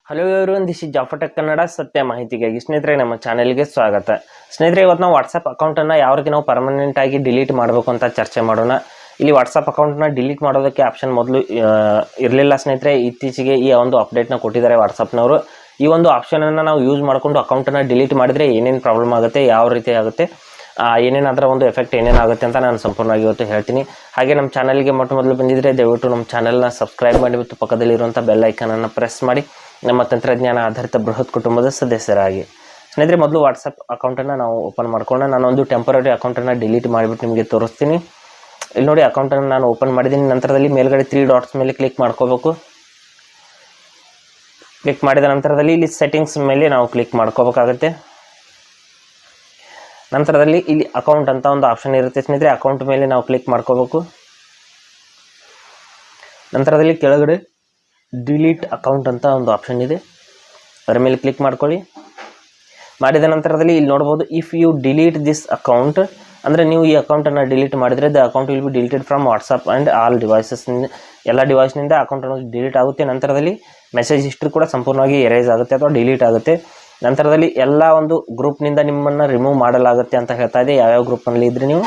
Hello everyone, this is Jafar tech Kannada. ಸತ್ಯ ಮಾಹಿತಿಗಾಗಿ ಸ್ನೇಹಿತರೆ ನಮ್ಮ ಚಾನೆಲ್ಗೆ ಸ್ವಾಗತ. ಸ್ನೇಹಿತರೆ, ಇವತ್ತು ನಾವು ವಾಟ್ಸಪ್ ಅಕೌಂಟನ್ನು ಯಾವ ರೀತಿ ನಾವು ಪರ್ಮನೆಂಟ್ ಆಗಿ ಡಿಲೀಟ್ ಮಾಡಬೇಕು ಅಂತ ಚರ್ಚೆ ಮಾಡೋಣ. ಇಲ್ಲಿ ವಾಟ್ಸಪ್ ಅಕೌಂಟ್ನ ಡಿಲೀಟ್ ಮಾಡೋದಕ್ಕೆ ಆಪ್ಷನ್ ಮೊದಲು ಇರಲಿಲ್ಲ ಸ್ನೇಹಿತರೆ. ಇತ್ತೀಚೆಗೆ ಈ ಒಂದು ಅಪ್ಡೇಟ್ನ ಕೊಟ್ಟಿದ್ದಾರೆ ವಾಟ್ಸಪ್ನವರು. ಈ ಒಂದು ಆಪ್ಷನನ್ನು ನಾವು ಯೂಸ್ ಮಾಡಿಕೊಂಡು ಅಕೌಂಟನ್ನು ಡಿಲೀಟ್ ಮಾಡಿದರೆ ಏನೇನು ಪ್ರಾಬ್ಲಮ್ ಆಗುತ್ತೆ, ಯಾವ ರೀತಿ ಆಗುತ್ತೆ, ಏನೇನಾದರೂ ಒಂದು ಎಫೆಕ್ಟ್ ಏನೇನಾಗುತ್ತೆ ಅಂತ ನಾನು ಸಂಪೂರ್ಣವಾಗಿ ಇವತ್ತು ಹೇಳ್ತೀನಿ. ಹಾಗೆ ನಮ್ಮ ಚಾನಲ್ಗೆ ಮೊದಲು ಬಂದಿದ್ದರೆ ದಯವಿಟ್ಟು ನಮ್ಮ ಚಾನಲ್ನ ಸಬ್ಸ್ಕ್ರೈಬ್ ಮಾಡಿಬಿಟ್ಟು ಪಕ್ಕದಲ್ಲಿರುವಂಥ ಬೆಲ್ ಐಕನನ್ನು ಪ್ರೆಸ್ ಮಾಡಿ ನಮ್ಮ ತಂತ್ರಜ್ಞಾನ ಆಧಾರಿತ ಬೃಹತ್ ಕುಟುಂಬದ ಸದಸ್ಯರಾಗಿ. ಸ್ನೇಹಿತರೆ, ಮೊದಲು ವಾಟ್ಸಪ್ ಅಕೌಂಟನ್ನು ನಾವು ಓಪನ್ ಮಾಡ್ಕೊಂಡು ನಾನೊಂದು ಟೆಂಪರರಿ ಅಕೌಂಟನ್ನು ಡಿಲೀಟ್ ಮಾಡಿಬಿಟ್ಟು ನಿಮಗೆ ತೋರಿಸ್ತೀನಿ. ಇಲ್ಲಿ ನೋಡಿ, ಅಕೌಂಟನ್ನು ನಾನು ಓಪನ್ ಮಾಡಿದ್ದೀನಿ. ನಂತರದಲ್ಲಿ ಮೇಲ್ಗಡೆ 3 ಡಾಟ್ಸ್ ಮೇಲೆ ಕ್ಲಿಕ್ ಮಾಡ್ಕೋಬೇಕು. ಕ್ಲಿಕ್ ಮಾಡಿದ ನಂತರದಲ್ಲಿ ಇಲ್ಲಿ ಸೆಟ್ಟಿಂಗ್ಸ್ ಮೇಲೆ ನಾವು ಕ್ಲಿಕ್ ಮಾಡ್ಕೋಬೇಕಾಗುತ್ತೆ. ನಂತರದಲ್ಲಿ ಇಲ್ಲಿ ಅಕೌಂಟ್ ಅಂತ ಒಂದು ಆಪ್ಷನ್ ಇರುತ್ತೆ ಸ್ನೇಹಿತರೆ. ಅಕೌಂಟ್ ಮೇಲೆ ನಾವು ಕ್ಲಿಕ್ ಮಾಡ್ಕೋಬೇಕು. ನಂತರದಲ್ಲಿ ಕೆಳಗಡೆ ಡಿಲೀಟ್ ಅಕೌಂಟ್ ಅಂತ ಒಂದು ಆಪ್ಷನ್ ಇದೆ, ಅದರ ಮೇಲೆ ಕ್ಲಿಕ್ ಮಾಡ್ಕೊಳ್ಳಿ. ಮಾಡಿದ ನಂತರದಲ್ಲಿ ಇಲ್ಲಿ ನೋಡ್ಬೋದು, if you delete this account, ಅಂದರೆ ನೀವು ಈ ಅಕೌಂಟನ್ನು ಡಿಲೀಟ್ ಮಾಡಿದರೆ the account will be deleted from WhatsApp and all devices. ಎಲ್ಲ ಡಿವೈಸ್ನಿಂದ ಅಕೌಂಟ್ ಅನ್ನೋದು ಡಿಲೀಟ್ ಆಗುತ್ತೆ. ನಂತರದಲ್ಲಿ ಮೆಸೇಜ್ ಹಿಸ್ಟ್ರಿ ಕೂಡ ಸಂಪೂರ್ಣವಾಗಿ ಎರೇಸ್ ಆಗುತ್ತೆ ಅಥವಾ ಡಿಲೀಟ್ ಆಗುತ್ತೆ. ನಂತರದಲ್ಲಿ ಎಲ್ಲ ಒಂದು ಗ್ರೂಪ್ನಿಂದ ನಿಮ್ಮನ್ನು ರಿಮೂವ್ ಮಾಡಲಾಗುತ್ತೆ ಅಂತ ಹೇಳ್ತಾ ಇದೆ, ಯಾವ್ಯಾವ ಗ್ರೂಪ್ನಲ್ಲಿ ಇದ್ದರೆ ನೀವು.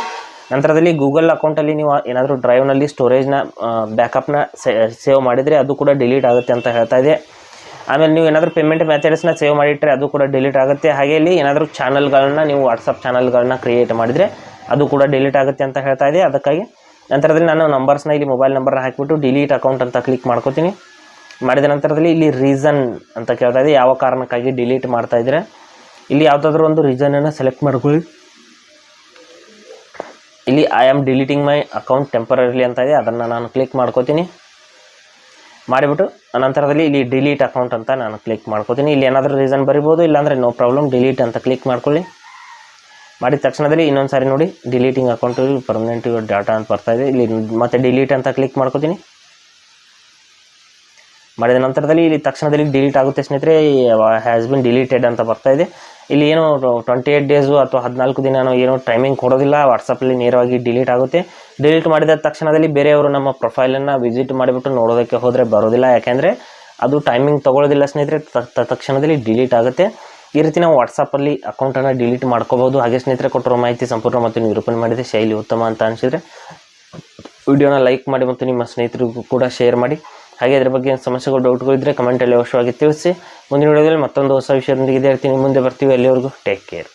ನಂತರದಲ್ಲಿ ಗೂಗಲ್ ಅಕೌಂಟಲ್ಲಿ ನೀವು ಏನಾದರೂ ಡ್ರೈವ್ನಲ್ಲಿ ಸ್ಟೋರೇಜ್ನ ಬ್ಯಾಕಪ್ನ ಸೇವ್ ಮಾಡಿದರೆ ಅದು ಕೂಡ ಡಿಲೀಟ್ ಆಗುತ್ತೆ ಅಂತ ಹೇಳ್ತಾ ಇದೆ. ಆಮೇಲೆ ನೀವು ಏನಾದರೂ ಪೇಮೆಂಟ್ ಮೆಥಡ್ಸ್ನ ಸೇವ್ ಮಾಡಿಟ್ಟರೆ ಅದು ಕೂಡ ಡಿಲೀಟ್ ಆಗುತ್ತೆ. ಹಾಗೆ ಇಲ್ಲಿ ಏನಾದರೂ ಚಾನಲ್ಗಳನ್ನ ನೀವು ವಾಟ್ಸಪ್ ಚಾನಲ್ಗಳನ್ನ ಕ್ರಿಯೇಟ್ ಮಾಡಿದರೆ ಅದು ಕೂಡ ಡಿಲೀಟ್ ಆಗುತ್ತೆ ಅಂತ ಹೇಳ್ತಾ ಇದೆ. ಅದಕ್ಕಾಗಿ ನಂತರದಲ್ಲಿ ನಾನು ನಂಬರ್ಸ್ನ ಇಲ್ಲಿ ಮೊಬೈಲ್ ನಂಬರ್ನ ಹಾಕಿಬಿಟ್ಟು ಡಿಲೀಟ್ ಅಕೌಂಟ್ ಅಂತ ಕ್ಲಿಕ್ ಮಾಡ್ಕೋತೀನಿ. ಮಾಡಿದ ನಂತರದಲ್ಲಿ ಇಲ್ಲಿ ರೀಸನ್ ಅಂತ ಕೇಳ್ತಾ ಇದೆ, ಯಾವ ಕಾರಣಕ್ಕಾಗಿ ಡಿಲೀಟ್ ಮಾಡ್ತಾ ಇದ್ರೆ. ಇಲ್ಲಿ ಯಾವುದಾದ್ರೂ ಒಂದು ರೀಸನನ್ನು ಸೆಲೆಕ್ಟ್ ಮಾಡ್ಕೊಳ್ಳಿ. ಇಲ್ಲಿ I am deleting my account ಟೆಂಪರರಿಲಿ ಅಂತ ಇದೆ, ಅದನ್ನು ನಾನು ಕ್ಲಿಕ್ ಮಾಡ್ಕೋತೀನಿ. ಮಾಡಿಬಿಟ್ಟು ನಂತರದಲ್ಲಿ ಇಲ್ಲಿ ಡಿಲೀಟ್ ಅಕೌಂಟ್ ಅಂತ ನಾನು ಕ್ಲಿಕ್ ಮಾಡ್ಕೋತೀನಿ. ಇಲ್ಲಿ ಏನಾದರೂ ರೀಸನ್ ಬರಿಬೋದು, ಇಲ್ಲಾಂದರೆ ನೋ ಪ್ರಾಬ್ಲಮ್, ಡಿಲೀಟ್ ಅಂತ ಕ್ಲಿಕ್ ಮಾಡ್ಕೊಳ್ಳಿ. ಮಾಡಿದ ತಕ್ಷಣದಲ್ಲಿ ಇನ್ನೊಂದು ಸಾರಿ ನೋಡಿ, ಡಿಲೀಟಿಂಗ್ ಅಕೌಂಟ್ ಪರ್ಮನೆಂಟ್ ಡಾಟಾ ಅಂತ ಬರ್ತಾಯಿದೆ. ಇಲ್ಲಿ ಮತ್ತೆ ಡಿಲೀಟ್ ಅಂತ ಕ್ಲಿಕ್ ಮಾಡ್ಕೋತೀನಿ. ಮಾಡಿದ ನಂತರದಲ್ಲಿ ಇಲ್ಲಿ ತಕ್ಷಣದಲ್ಲಿ ಡಿಲೀಟ್ ಆಗುತ್ತೆ ಸ್ನೇಹಿತರೆ. ಹ್ಯಾಸ್ ಬಿನ್ ಡಿಲೀಟೆಡ್ ಅಂತ ಬರ್ತಾಯಿದೆ. ಇಲ್ಲಿ ಏನು 28 ಡೇಸು ಅಥವಾ 14 ದಿನ ಏನೋ ಟೈಮಿಂಗ್ ಕೊಡೋದಿಲ್ಲ. ವಾಟ್ಸಪ್ಪಲ್ಲಿ ನೇರವಾಗಿ ಡಿಲೀಟ್ ಆಗುತ್ತೆ. ಡಿಲೀಟ್ ಮಾಡಿದ ತಕ್ಷಣದಲ್ಲಿ ಬೇರೆಯವರು ನಮ್ಮ ಪ್ರೊಫೈಲನ್ನು ವಿಸಿಟ್ ಮಾಡಿಬಿಟ್ಟು ನೋಡೋದಕ್ಕೆ ಹೋದರೆ ಬರೋದಿಲ್ಲ, ಯಾಕೆಂದರೆ ಅದು ಟೈಮಿಂಗ್ ತೊಗೊಳ್ಳೋದಿಲ್ಲ ಸ್ನೇಹಿತರೆ. ತಕ್ಷಣದಲ್ಲಿ ಡಿಲೀಟ್ ಆಗುತ್ತೆ. ಈ ರೀತಿ ನಾವು ವಾಟ್ಸಪ್ಪಲ್ಲಿ ಅಕೌಂಟನ್ನು ಡಿಲೀಟ್ ಮಾಡ್ಕೋಬೋದು. ಹಾಗೆ ಸ್ನೇಹಿತರೆ, ಕೊಟ್ಟಿರೋ ಮಾಹಿತಿ ಸಂಪೂರ್ಣ ಮತ್ತು ನಿರೂಪಣೆ ಮಾಡಿದೆ ಶೈಲಿ ಉತ್ತಮ ಅಂತ ಅನಿಸಿದರೆ ವಿಡಿಯೋನ ಲೈಕ್ ಮಾಡಿ ಮತ್ತು ನಿಮ್ಮ ಸ್ನೇಹಿತರಿಗೂ ಕೂಡ ಶೇರ್ ಮಾಡಿ. ಹಾಗೆ ಅದರ ಬಗ್ಗೆ ಸಮಸ್ಯೆಗಳು, ಡೌಟ್ಗಳಿದ್ದರೆ ಕಮೆಂಟಲ್ಲಿ ಅವಶ್ಯವಾಗಿ ತಿಳಿಸಿ. ಮುಂದಿನ ವಿಡಿಯೋದಲ್ಲಿ ಮತ್ತೊಂದು ಹೊಸ ವಿಷಯದೊಂದಿಗೆ ಇರ್ತೀನಿ. ಮುಂದೆ ಬರ್ತೀವಿ. ಅಲ್ಲಿವರೆಗೂ ಟೇಕ್ ಕೇರ್.